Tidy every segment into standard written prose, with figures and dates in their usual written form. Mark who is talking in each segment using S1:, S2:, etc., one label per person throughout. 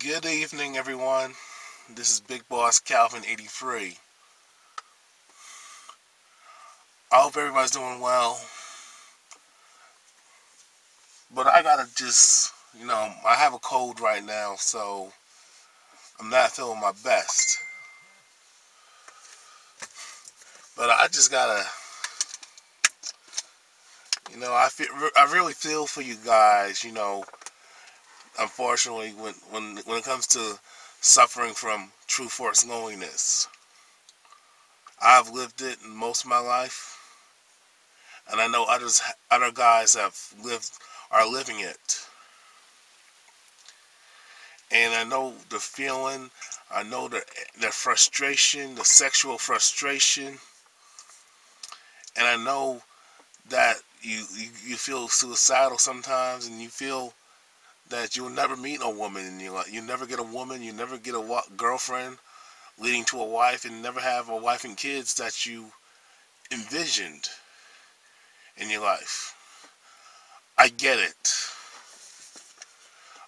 S1: Good evening, everyone. This is Big Boss Calvin 83. I hope everybody's doing well. But I gotta just, I have a cold right now, so I'm not feeling my best. But I just gotta, I really feel for you guys. Unfortunately, when it comes to suffering from true force loneliness, I've lived it in most of my life. And I know other guys are living it. And I know the feeling, I know the frustration, the sexual frustration. And I know that you feel suicidal sometimes, and you feel that you'll never meet a woman in your life. You never get a woman, you never get a girlfriend leading to a wife, and never have a wife and kids that you envisioned in your life. I get it.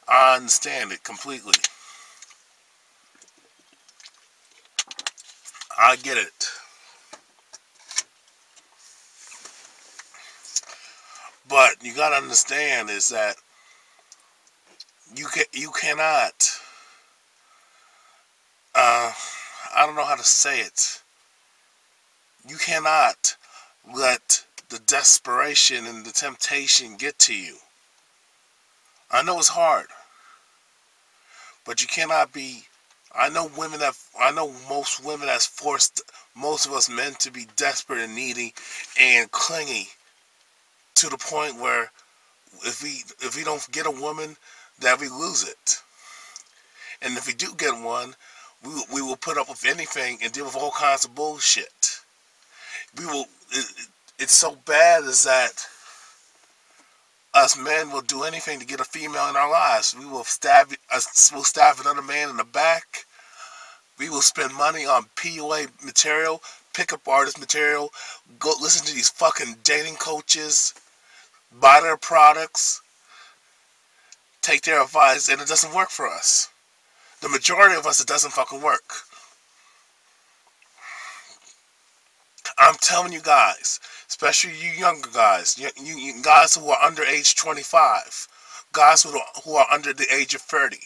S1: I understand it completely. I get it. But you gotta understand is that you cannot. I don't know how to say it. You cannot let the desperation and the temptation get to you. I know it's hard, but you cannot be. I know most women has forced most of us men to be desperate and needy and clingy to the point where if we don't get a woman, that we lose it. And if we do get one, we will put up with anything and deal with all kinds of bullshit. It's so bad is that us men will do anything to get a female in our lives. We'll stab another man in the back. We will spend money on PUA material, pickup artist material, go listen to these fucking dating coaches, buy their products, take their advice, and it doesn't work for us. The majority of us, it doesn't fucking work. I'm telling you guys, especially you younger guys, you guys who are under age 25, guys who are under the age of 30,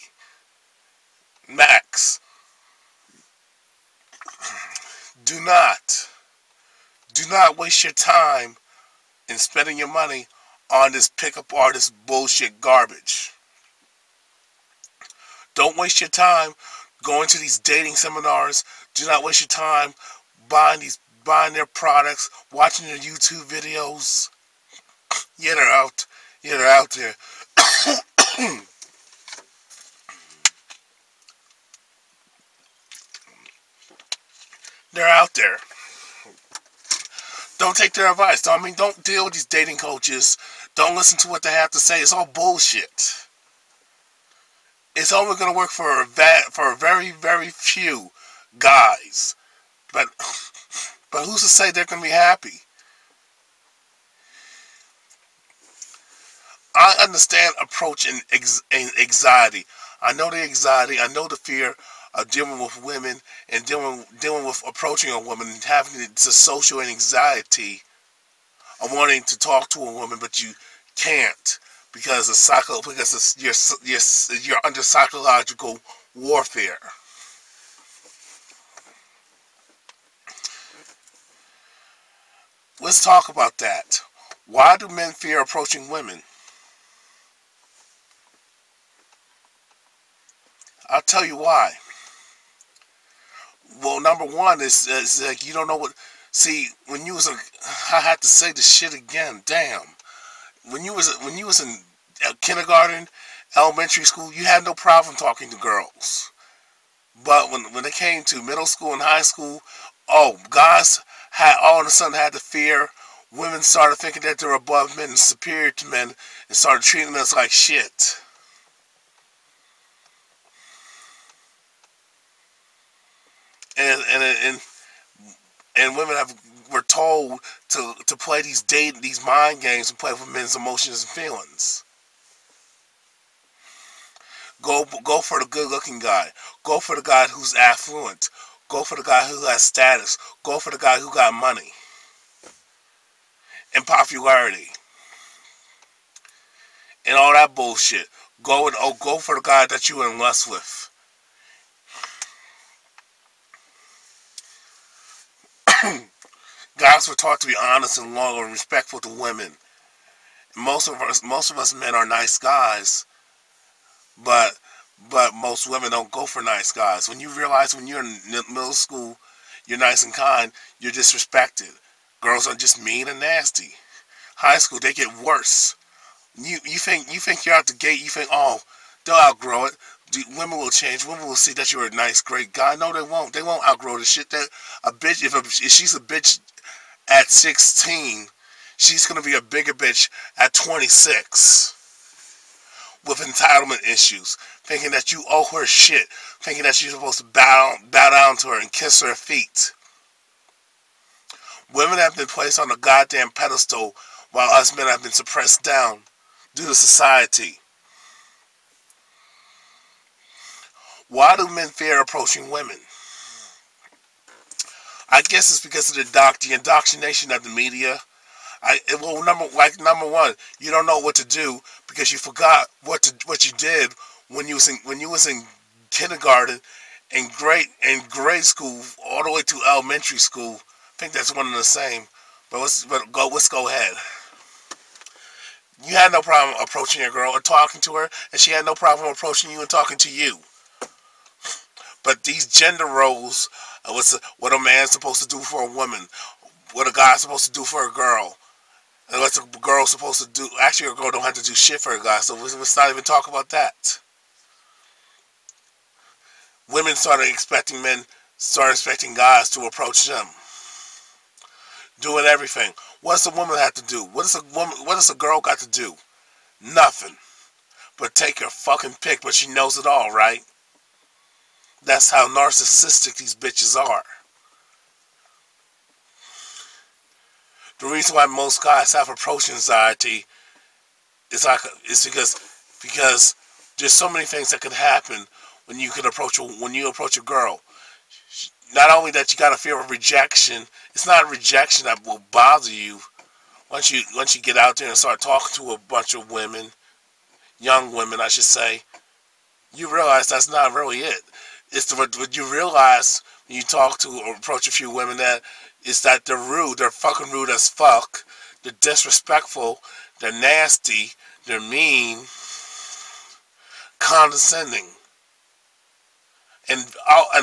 S1: max, do not waste your time in spending your money on this pickup artist bullshit garbage. Don't waste your time going to these dating seminars. Do not waste your time buying their products, watching their YouTube videos. Yeah, they're out. Yeah, they're out there. They're out there. Don't take their advice. Don't deal with these dating coaches. Don't listen to what they have to say. It's all bullshit. It's only going to work for a very, very few guys. But who's to say they're going to be happy? I understand approach and anxiety. I know the anxiety. I know the fear of dealing with women and dealing with approaching a woman and having the social anxiety of wanting to talk to a woman, but you can't because you're under psychological warfare. Let's talk about that. Why do men fear approaching women? I'll tell you why. Well, number one is like you don't know what. See, when you was I had to say this shit again. Damn. When you was in kindergarten, elementary school, you had no problem talking to girls. But when it came to middle school and high school, guys had all of a sudden had the fear. Women started thinking that they're above men and superior to men, and started treating us like shit. And women were told to play these mind games and play with men's emotions and feelings. Go for the good-looking guy. Go for the guy who's affluent. Go for the guy who has status. Go for the guy who got money and popularity and all that bullshit. Go for the guy that you're in lust with. Guys were taught to be honest and loyal and respectful to women. Most of us men are nice guys, but most women don't go for nice guys. When you realize when you're in middle school, you're nice and kind, you're disrespected. Girls are just mean and nasty. High school, they get worse. You think you're out the gate. You think, oh, they'll outgrow it. Women will change. Women will see that you're a nice, great guy. No, they won't. They won't outgrow the shit. That a bitch, if she's a bitch at 16, she's gonna be a bigger bitch at 26 with entitlement issues, thinking that you owe her shit, thinking that you're supposed to bow down to her and kiss her feet. Women have been placed on a goddamn pedestal while us men have been suppressed down due to society. Why do men fear approaching women? I guess it's because of the indoctrination of the media. Number one, you don't know what to do because you forgot what you did when you was in kindergarten and grade school all the way to elementary school. I think that's one and the same. But let's go ahead. You had no problem approaching your girl and talking to her, and she had no problem approaching you and talking to you. But these gender roles, what a man's supposed to do for a woman, what a guy's supposed to do for a girl, and what a girl's supposed to do. Actually, a girl don't have to do shit for a guy, so let's not even talk about that. Women started expecting guys to approach them, doing everything. What does a woman have to do? What does a girl got to do? Nothing. But take her fucking pick, but she knows it all, right? That's how narcissistic these bitches are. The reason why most guys have approach anxiety is because there's so many things that could happen when you approach a girl. Not only that you got a fear of rejection, it's not rejection that will bother you once you get out there and start talking to a bunch of women, young women, I should say. You realize that's not really it. It's what you realize when you talk to or approach a few women that they're rude. They're fucking rude as fuck. They're disrespectful. They're nasty. They're mean. Condescending. And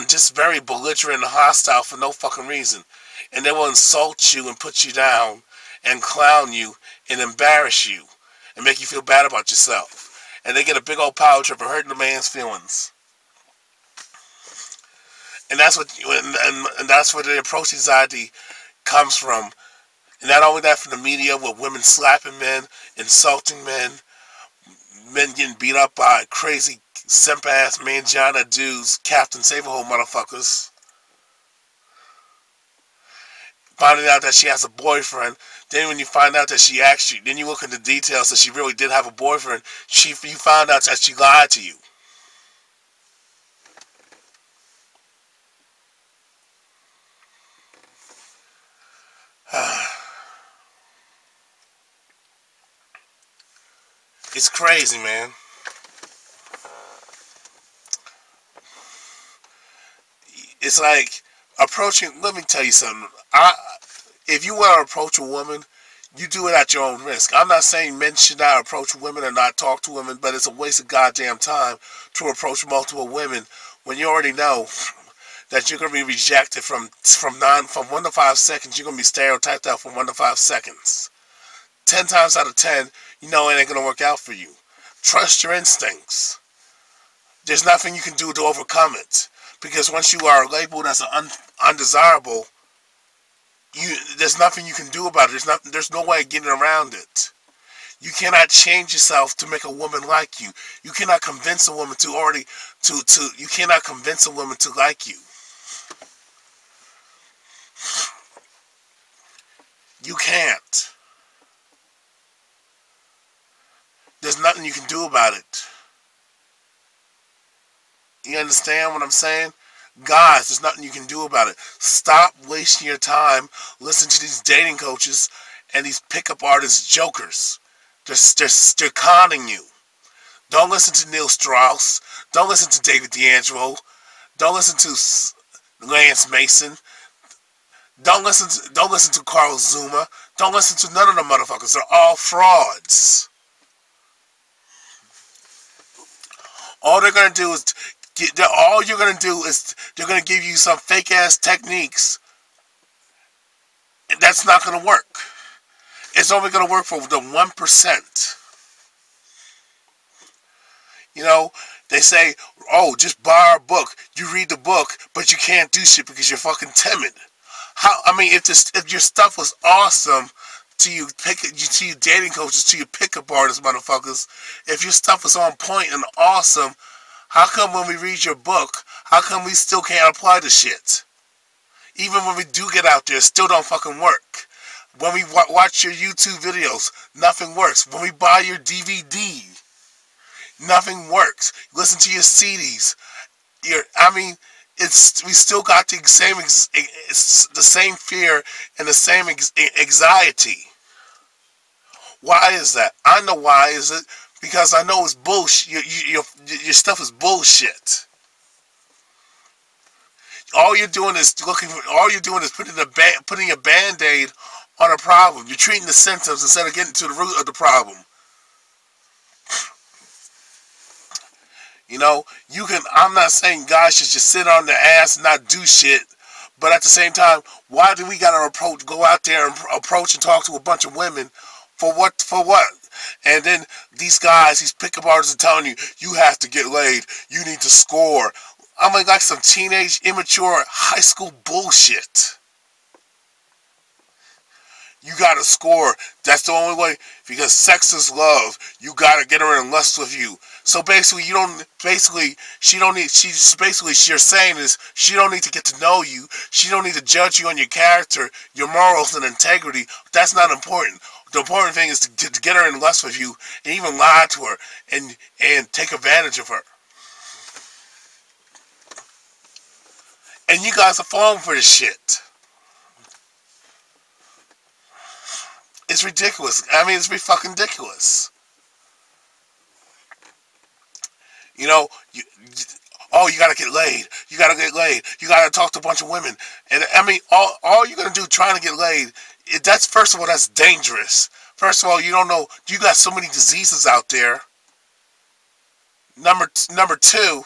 S1: just very belligerent and hostile for no fucking reason. And they will insult you and put you down and clown you and embarrass you and make you feel bad about yourself. And they get a big old power trip for hurting the man's feelings. And that's where the approach anxiety comes from. And not only that, from the media, with women slapping men, insulting men getting beat up by crazy simp-ass manjana dudes, Captain Save-A-Hole motherfuckers. Finding out that she has a boyfriend. Then when you find out that then you look into details that she really did have a boyfriend, you find out that she lied to you. It's crazy, man. It's like approaching. Let me tell you something. If you want to approach a woman, you do it at your own risk. I'm not saying men should not approach women or not talk to women, but it's a waste of goddamn time to approach multiple women when you already know that you're gonna be rejected from 1 to 5 seconds. You're gonna be stereotyped out from 1 to 5 seconds. 10 times out of 10, you know it ain't gonna work out for you. Trust your instincts. There's nothing you can do to overcome it. Because once you are labeled as undesirable, there's nothing you can do about it. There's no way of getting around it. You cannot change yourself to make a woman like you. You cannot convince a woman you cannot convince a woman to like you. You can't. There's nothing you can do about it. You understand what I'm saying? Guys, there's nothing you can do about it. Stop wasting your time listening to these dating coaches and these pickup artist jokers. They're conning you. Don't listen to Neil Strauss. Don't listen to David D'Angelo. Don't listen to Lance Mason. Don't listen to Carl Zuma. Don't listen to none of them motherfuckers. They're all frauds. All they're gonna do is they're gonna give you some fake ass techniques, and that's not gonna work. It's only gonna work for the 1%. You know, they say, oh, just buy our book. You read the book, but you can't do shit because you're fucking timid. If your stuff was awesome to you dating coaches, to you pickup artists, motherfuckers, if your stuff was on point and awesome, how come when we read your book, how come we still can't apply the shit? Even when we do get out there, it still don't fucking work. When we watch your YouTube videos, nothing works. When we buy your DVD, nothing works. Listen to your CDs. We still got the same fear and the same anxiety. Why is that? I know why is it. Because I know it's bullshit. Your stuff is bullshit. All you're doing is putting a Band-Aid on a problem. You're treating the symptoms instead of getting to the root of the problem. You know, I'm not saying guys should just sit on their ass and not do shit, but at the same time, why do we gotta go out there and approach and talk to a bunch of women for what? And then these pickup artists are telling you, you have to get laid, you need to score. I'm like some teenage, immature, high school bullshit. You gotta score. That's the only way, because sex is love. You gotta get her in lust with you. So basically, you're saying is, she don't need to get to know you. She don't need to judge you on your character, your morals, and integrity. That's not important. The important thing is to get her in lust with you, and even lie to her, and take advantage of her. And you guys are falling for this shit. It's ridiculous. It's fucking ridiculous. You know, you gotta get laid. You gotta get laid. You gotta talk to a bunch of women. And all you're gonna do trying to get laid, that's, first of all, that's dangerous. First of all, you don't know, you got so many diseases out there. Number two,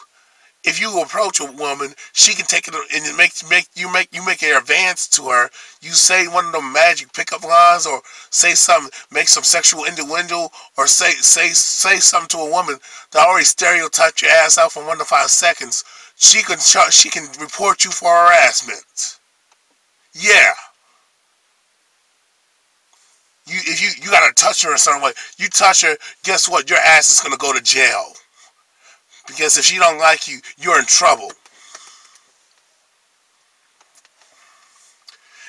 S1: if you approach a woman, she can take it and you make an advance to her. You say one of them magic pickup lines, or say something, make some sexual innuendo, or say something to a woman that already stereotyped your ass out for 1 to 5 seconds. She can report you for harassment. Yeah. If you gotta touch her a certain way, you touch her, guess what? Your ass is gonna go to jail. Because if she don't like you, you're in trouble.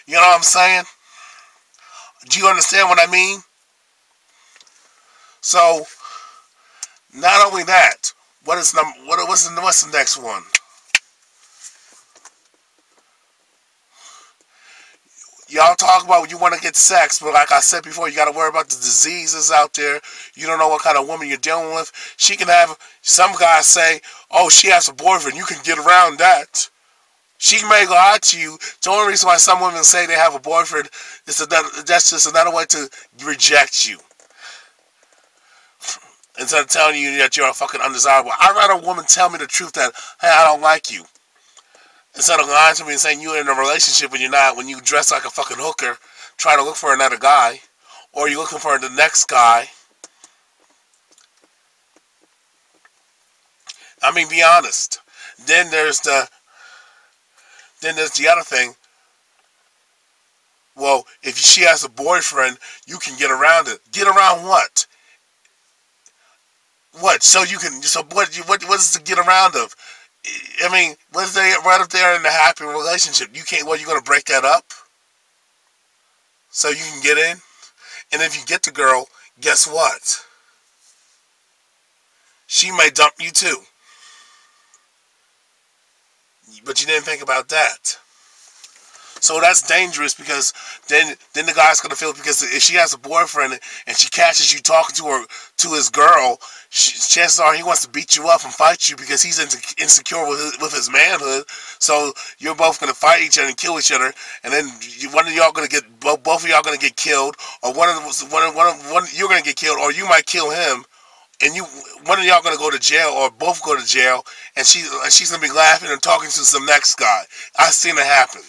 S1: You know what I'm saying? Do you understand what I mean? So, not only that, what's the next one? Y'all talk about you want to get sex, but like I said before, you got to worry about the diseases out there. You don't know what kind of woman you're dealing with. She can have, some guys say, oh, she has a boyfriend. You can get around that. She may lie to you. The only reason why some women say they have a boyfriend is that's just another way to reject you. Instead of telling you that you're a fucking undesirable. I'd rather a woman tell me the truth that, hey, I don't like you. Instead of lying to me and saying you're in a relationship when you're not, when you dress like a fucking hooker, trying to look for another guy, or you're looking for the next guy. Be honest. Then there's the other thing. Well, if she has a boyfriend, you can get around it. Get around what? What? So what is to get around of? What if they're in a happy relationship? You can't, you're going to break that up? So you can get in? And if you get the girl, guess what? She may dump you too. But you didn't think about that. So that's dangerous, because then the guy's gonna feel, because if she has a boyfriend and she catches you talking to his girl, chances are he wants to beat you up and fight you, because he's insecure with his manhood. So you're both gonna fight each other and kill each other, and then one of y'all gonna get both of y'all gonna get killed, or one you're gonna get killed, or you might kill him, and one of y'all gonna go to jail, or both go to jail, and she's gonna be laughing and talking to some next guy. I've seen it happen.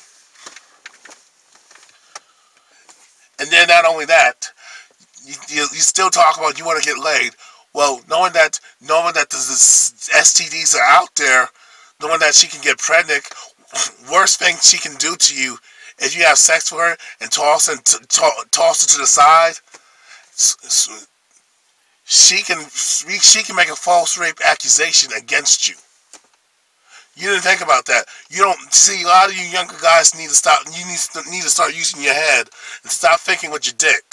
S1: And then not only that, you still talk about you want to get laid. Well, knowing that the STDs are out there, knowing that she can get pregnant, worst thing she can do to you is you have sex with her and toss her to the side. She can make a false rape accusation against you. You didn't think about that. You don't see, a lot of you younger guys need to stop. You need to start using your head and stop thinking with your dick.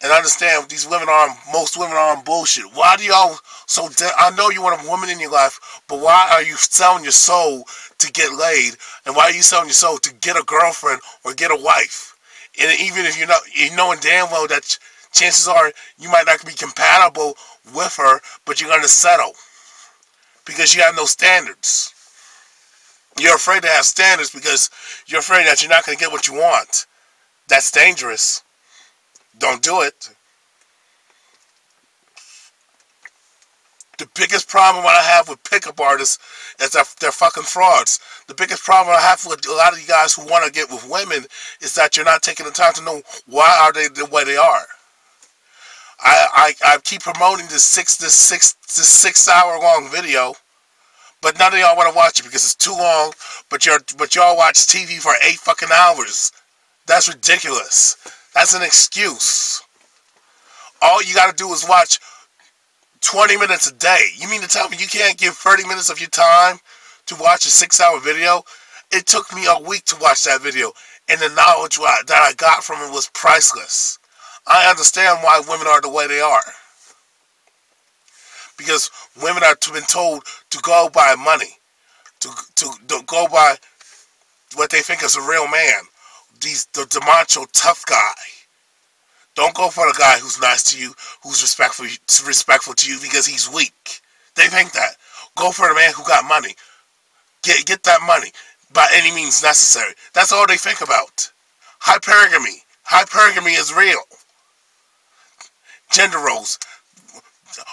S1: And understand these women most women are on bullshit. Why do y'all I know you want a woman in your life, but why are you selling your soul to get laid? And why are you selling your soul to get a girlfriend or get a wife? And even if you're knowing damn well that chances are you might not be compatible with her, but you're going to settle. Because you have no standards. You're afraid to have standards because you're afraid that you're not going to get what you want. That's dangerous. Don't do it. The biggest problem I have with pickup artists is that they're fucking frauds. The biggest problem I have with a lot of you guys who want to get with women is that you're not taking the time to know why are they the way they are. I keep promoting this 6 hour long video, but none of y'all want to watch it because it's too long. But y'all watch TV for 8 fucking hours. That's ridiculous. That's an excuse. All you gotta do is watch 20 minutes a day. You mean to tell me you can't give 30 minutes of your time to watch a 6 hour video? It took me a week to watch that video, and the knowledge that I got from it was priceless. I understand why women are the way they are. Because women are been told to go by money. To go by what they think is a real man. The macho tough guy. Don't go for the guy who's nice to you, who's respectful to you because he's weak. They think that. Go for the man who got money. Get that money by any means necessary. That's all they think about. Hypergamy. Hypergamy is real. Gender roles.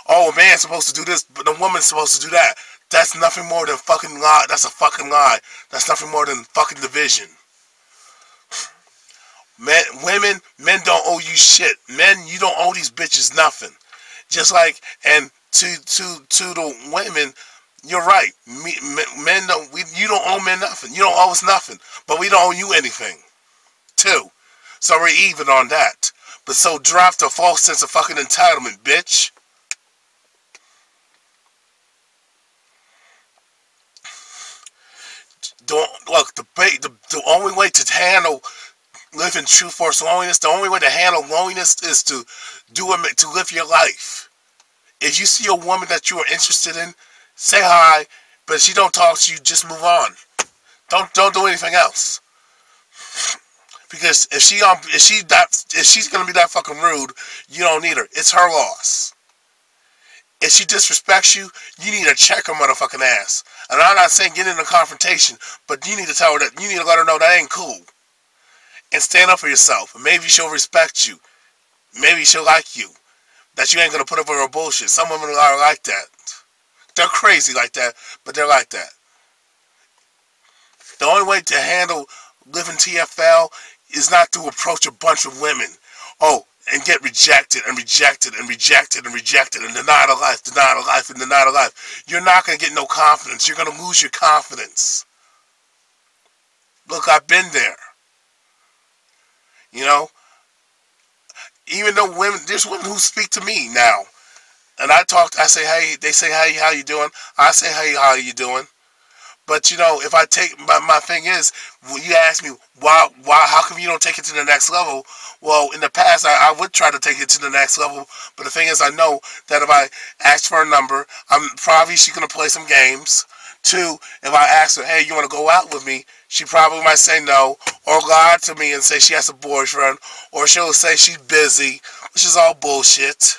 S1: Oh, a man's supposed to do this, but a woman's supposed to do that. That's nothing more than fucking lie. That's a fucking lie. That's nothing more than fucking division. Men don't owe you shit. Men, you don't owe these bitches nothing. Just like, and to the women, you're right. You don't owe men nothing. You don't owe us nothing. But we don't owe you anything, too. So we're even on that. But so drop the false sense of fucking entitlement, bitch. Look, the only way to handle living true force loneliness, the only way to handle loneliness is to live your life. If you see a woman that you are interested in, say hi, but if she don't talk to you, just move on. Don't do anything else. Because if she's gonna be that fucking rude, you don't need her. It's her loss. If she disrespects you, you need to check her motherfucking ass. And I'm not saying get in a confrontation, but you need to tell her that, you need to let her know that ain't cool. And stand up for yourself. And maybe she'll respect you. Maybe she'll like you. That you ain't gonna put up with her bullshit. Some women are like that. They're crazy like that, but they're like that. The only way to handle living TFL is not to approach a bunch of women. Oh, and get rejected and rejected and rejected and rejected and denied a life, denied a life, and denied a life. You're not going to get no confidence. You're going to lose your confidence. Look, I've been there. You know? Even though there's women who speak to me now. And I say, hey, they say, hey, how you doing? I say, hey, how you doing? But, you know, if I take, my thing is, when you ask me, why, how come you don't take it to the next level? Well, in the past, I would try to take it to the next level. But the thing is, I know that if I ask for a number, she's going to play some games Two, if I ask her, hey, you want to go out with me, she probably might say no, or lie to me and say she has a boyfriend, or she'll say she's busy, which is all bullshit.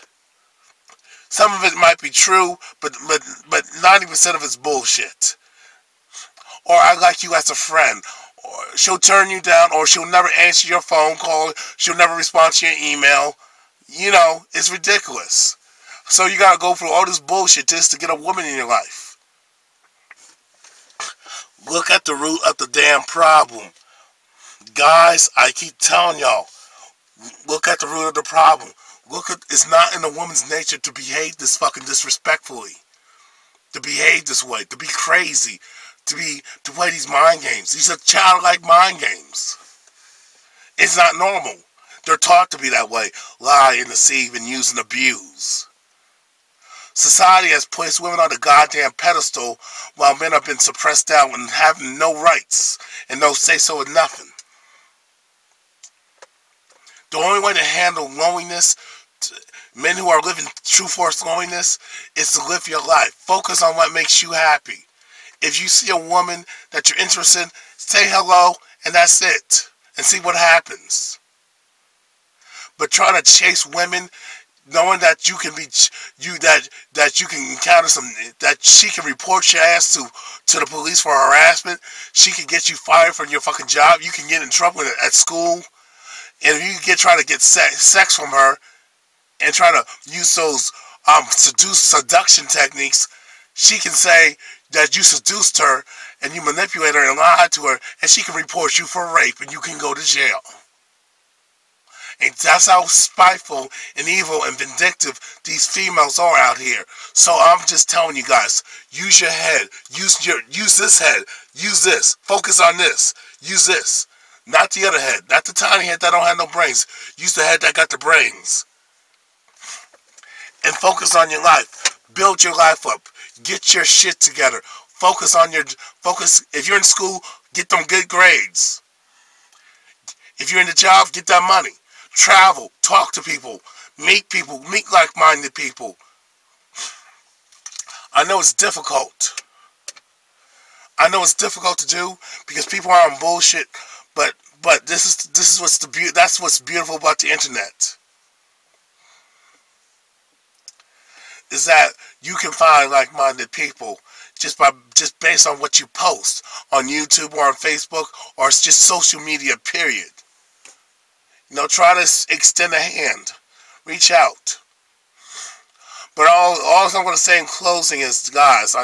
S1: Some of it might be true, but 90% of it's bullshit. Or I like you as a friend. Or she'll turn you down, or she'll never answer your phone call, she'll never respond to your email. You know, it's ridiculous. So you gotta go through all this bullshit just to get a woman in your life. Look at the root of the damn problem. Guys, I keep telling y'all, look at the root of the problem. It's not in a woman's nature to behave this fucking disrespectfully. To behave this way, to be crazy, to play these mind games. These are childlike mind games. It's not normal. They're taught to be that way. Lie and deceive and use and abuse. Society has placed women on the goddamn pedestal while men have been suppressed out and having no rights and no say-so in nothing. The only way to handle loneliness, men who are living true force loneliness, is to live your life. Focus on what makes you happy. If you see a woman that you're interested in, say hello and that's it. And see what happens. But trying to chase women, knowing that you can be that you can encounter that she can report your ass to the police for harassment, she can get you fired from your fucking job, you can get in trouble at school, and if you try to get sex from her and try to use those seduction techniques, she can say that you seduced her and you manipulated her and lied to her, and she can report you for rape and you can go to jail. And that's how spiteful and evil and vindictive these females are out here. So I'm just telling you guys, use your head. Use this head. Use this. Focus on this. Use this. Not the other head. Not the tiny head that don't have no brains. Use the head that got the brains. And focus on your life. Build your life up. Get your shit together. Focus. If you're in school, get them good grades. If you're in the job, get that money. Travel, talk to people, meet like-minded people. I know it's difficult. I know it's difficult to do because people are on bullshit, but this is what's beautiful about the internet. Is that you can find like-minded people just based on what you post on YouTube or on Facebook or it's just social media, period. You know, try to extend a hand. Reach out. But all I'm going to say in closing is, guys,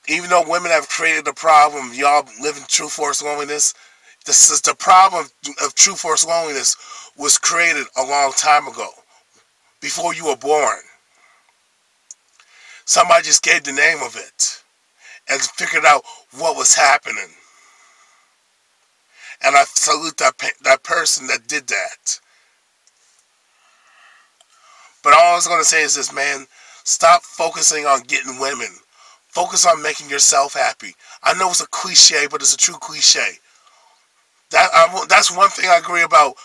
S1: even though women have created the problem, y'all live in true force loneliness, the problem of true force loneliness was created a long time ago, before you were born. Somebody just gave the name of it and figured out what was happening. And I salute that person that did that. But all I was going to say is this, man. Stop focusing on getting women. Focus on making yourself happy. I know it's a cliche, but it's a true cliche. That's one thing I agree about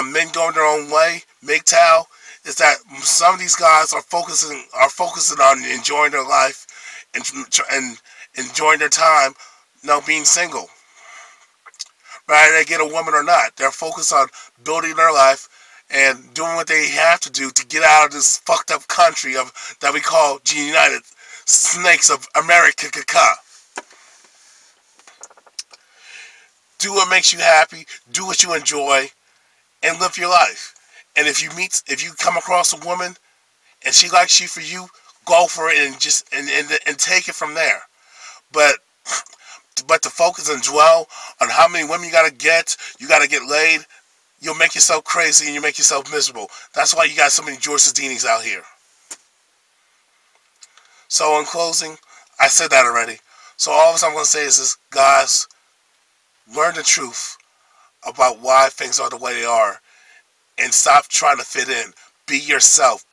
S1: men going their own way, MGTOW, is that some of these guys are focusing on enjoying their life and enjoying their time, being single. Right, they get a woman or not. They're focused on building their life and doing what they have to do to get out of this fucked up country that we call the United Snakes of America. Do what makes you happy, do what you enjoy, and live your life. And if you come across a woman and she likes you for you, go for it and take it from there. But to focus and dwell on how many women you gotta get laid, you'll make yourself crazy and you make yourself miserable. That's why you got so many George Sadinis out here. So in closing, I said that already. So all I'm going to say is this, guys, learn the truth about why things are the way they are and stop trying to fit in. Be yourself.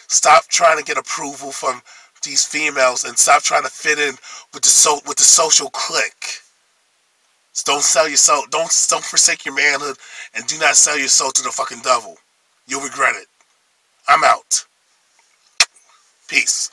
S1: Stop trying to get approval from these females and stop trying to fit in with the social clique. Don't sell your soul. Don't forsake your manhood and do not sell your soul to the fucking devil. You'll regret it. I'm out. Peace.